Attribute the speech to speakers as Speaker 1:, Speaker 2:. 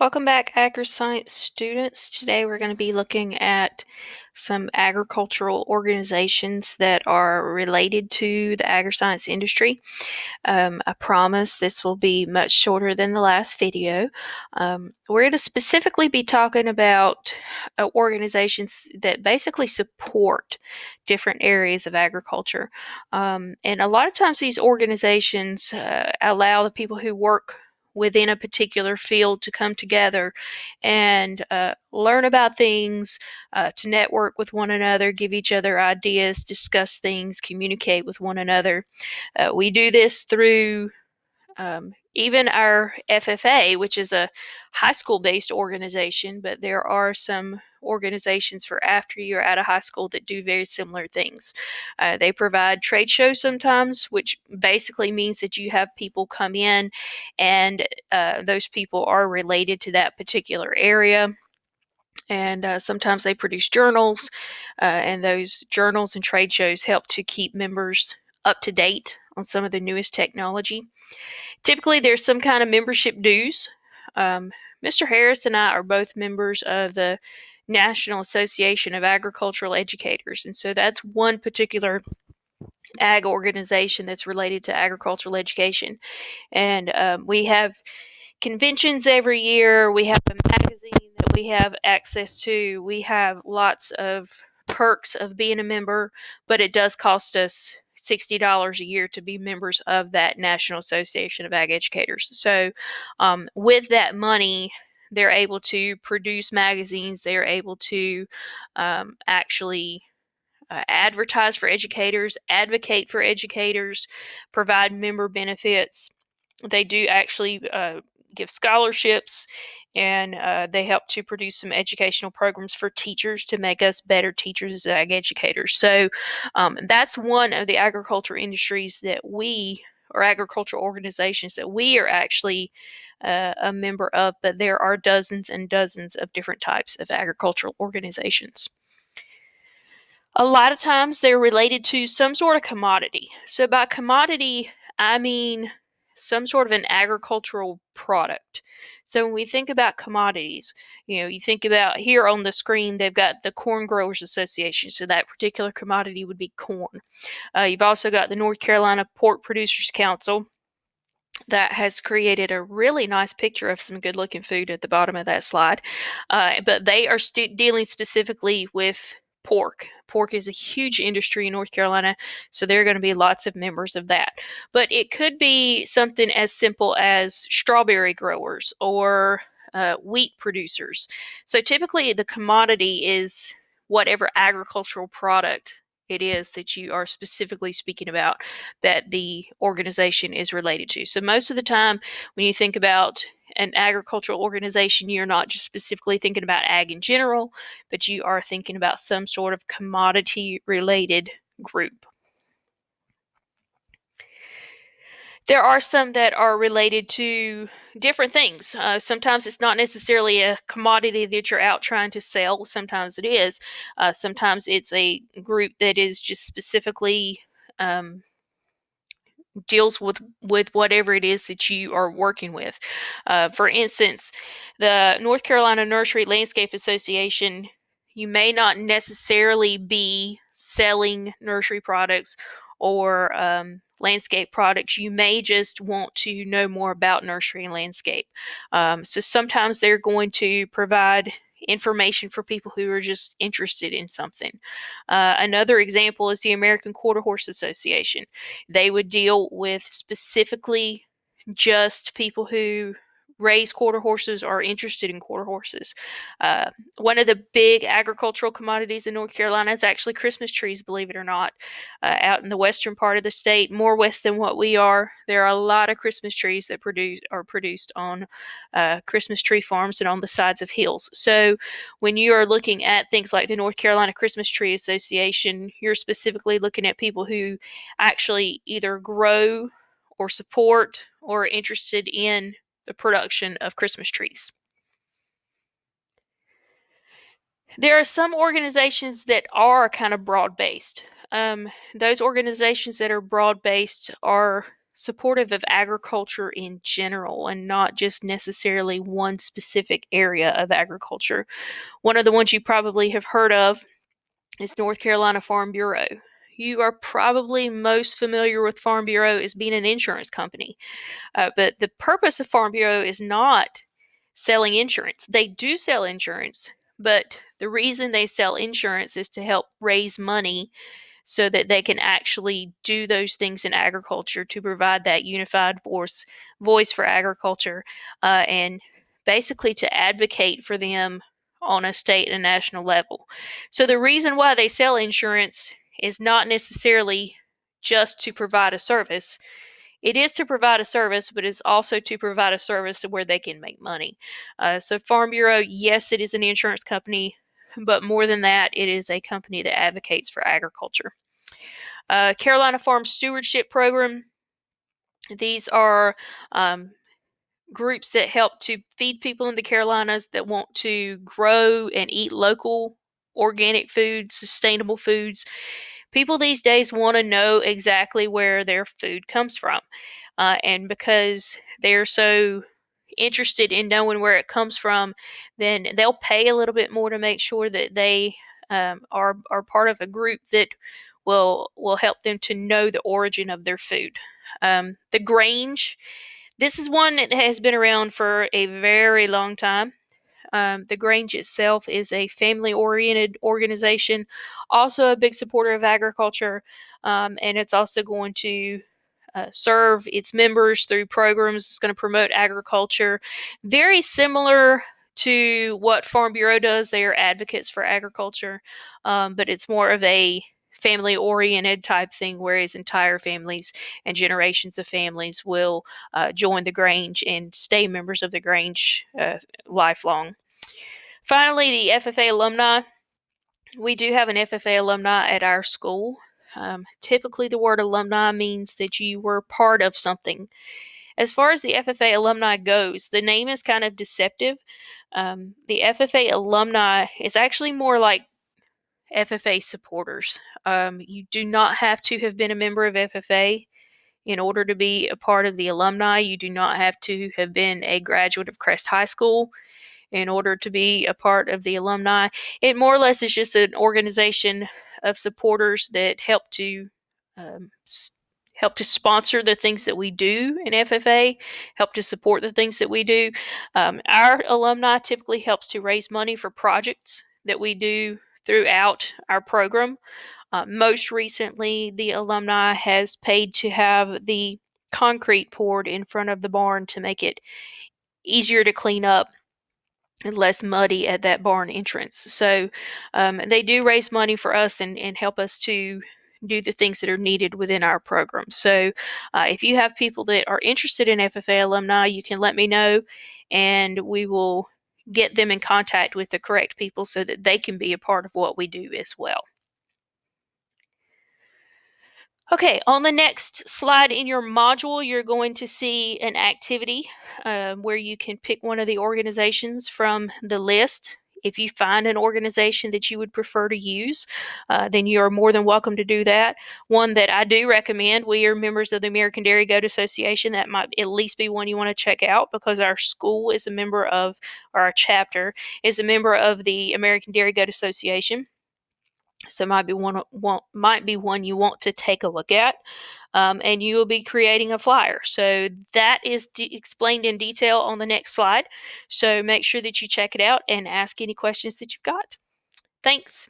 Speaker 1: Welcome back, AgriScience students. Today we're going to be looking at some agricultural organizations that are related to the agriscience industry. I promise this will be much shorter than the last video. We're going to specifically be talking about organizations that basically support different areas of agriculture. And a lot of times these organizations allow the people who work within a particular field to come together and learn about things, to network with one another, give each other ideas, discuss things, communicate with one another. We do this through even our FFA, which is a high school based organization, but there are some organizations for after you're out of high school that do very similar things. They provide trade shows sometimes, which basically means that you have people come in and those people are related to that particular area. And sometimes they produce journals, and those journals and trade shows help to keep members up to date on some of the newest technology. Typically, there's some kind of membership dues. Mr. Harris and I are both members of the National Association of Agricultural Educators, and so that's one particular ag organization that's related to agricultural education. And we have conventions every year. We have a magazine that we have access to. We have lots of perks of being a member, but it does cost us $60 a year to be members of that National Association of Ag Educators. So with that money, they're able to produce magazines. They're able to actually advertise for educators, advocate for educators, provide member benefits. They do actually give scholarships, and they help to produce some educational programs for teachers to make us better teachers as ag educators. So that's one of the agriculture industries that we, or agricultural organizations that we are actually a member of, but there are dozens and dozens of different types of agricultural organizations. A lot of times they're related to some sort of commodity. So by commodity, I mean some sort of an agricultural product. So when we think about commodities, you think about here on the screen, they've got the Corn Growers Association. So that particular commodity would be corn. You've also got the North Carolina Pork Producers Council that has created a really nice picture of some good looking food at the bottom of that slide. But they are dealing specifically with pork. Pork is a huge industry in North Carolina, so there are going to be lots of members of that. But it could be something as simple as strawberry growers or wheat producers. So typically the commodity is whatever agricultural product it is that you are specifically speaking about that the organization is related to. So most of the time when you think about an agricultural organization, you're not just specifically thinking about ag in general, but you are thinking about some sort of commodity related group. There are some that are related to different things. Sometimes it's not necessarily a commodity that you're out trying to sell. Sometimes it is. Sometimes it's a group that is just specifically deals with whatever it is that you are working with. For instance, the North Carolina Nursery Landscape Association, you may not necessarily be selling nursery products or landscape products. You may just want to know more about nursery and landscape. So sometimes they're going to provide information for people who are just interested in something. Another example is the American Quarter Horse Association. They would deal with specifically just people who raise quarter horses or are interested in quarter horses. One of the big agricultural commodities in North Carolina is actually Christmas trees, believe it or not. Out in the western part of the state, more west than what we are, there are a lot of Christmas trees that are produced on Christmas tree farms and on the sides of hills. So when you are looking at things like the North Carolina Christmas Tree Association, you're specifically looking at people who actually either grow or support or are interested in the production of Christmas trees. There are some organizations that are kind of broad-based. Those organizations that are broad-based are supportive of agriculture in general and not just necessarily one specific area of agriculture. One of the ones you probably have heard of is North Carolina Farm Bureau. You are probably most familiar with Farm Bureau as being an insurance company. But the purpose of Farm Bureau is not selling insurance. They do sell insurance, but the reason they sell insurance is to help raise money so that they can actually do those things in agriculture to provide that unified voice for agriculture, and basically to advocate for them on a state and national level. So the reason why they sell insurance is not necessarily just to provide a service. It is to provide a service, but it's also to provide a service where they can make money. So Farm Bureau, yes, it is an insurance company, but more than that, it is a company that advocates for agriculture. Carolina Farm Stewardship Program. These are groups that help to feed people in the Carolinas that want to grow and eat local, organic foods, sustainable foods. People these days want to know exactly where their food comes from. And because they're so interested in knowing where it comes from, then they'll pay a little bit more to make sure that they are part of a group that will help them to know the origin of their food. The Grange, this is one that has been around for a very long time. The Grange itself is a family-oriented organization, also a big supporter of agriculture, and it's also going to serve its members through programs. It's going to promote agriculture. Very similar to what Farm Bureau does. They are advocates for agriculture, but it's more of a family oriented type thing, whereas entire families and generations of families will join the Grange and stay members of the Grange lifelong. Finally, the FFA alumni. We do have an FFA alumni at our school. Typically, the word alumni means that you were part of something. As far as the FFA alumni goes, the name is kind of deceptive. The FFA alumni is actually more like FFA supporters. You do not have to have been a member of FFA in order to be a part of the alumni. You do not have to have been a graduate of Crest High School in order to be a part of the alumni. It more or less is just an organization of supporters that um, help to sponsor the things that we do in FFA, help to support the things that we do. Our alumni typically helps to raise money for projects that we do throughout our program. Most recently, the alumni has paid to have the concrete poured in front of the barn to make it easier to clean up and less muddy at that barn entrance. So they do raise money for us and help us to do the things that are needed within our program. So if you have people that are interested in FFA alumni, you can let me know and we will get them in contact with the correct people so that they can be a part of what we do as well. Okay, on the next slide in your module, you're going to see an activity where you can pick one of the organizations from the list. If you find an organization that you would prefer to use, then you are more than welcome to do that. One that I do recommend, we are members of the American Dairy Goat Association. That might at least be one you want to check out because our school is a member of, or our chapter is a member of the American Dairy Goat Association. So might be one you want to take a look at, and you will be creating a flyer. So that is explained in detail on the next slide. So make sure that you check it out and ask any questions that you've got. Thanks.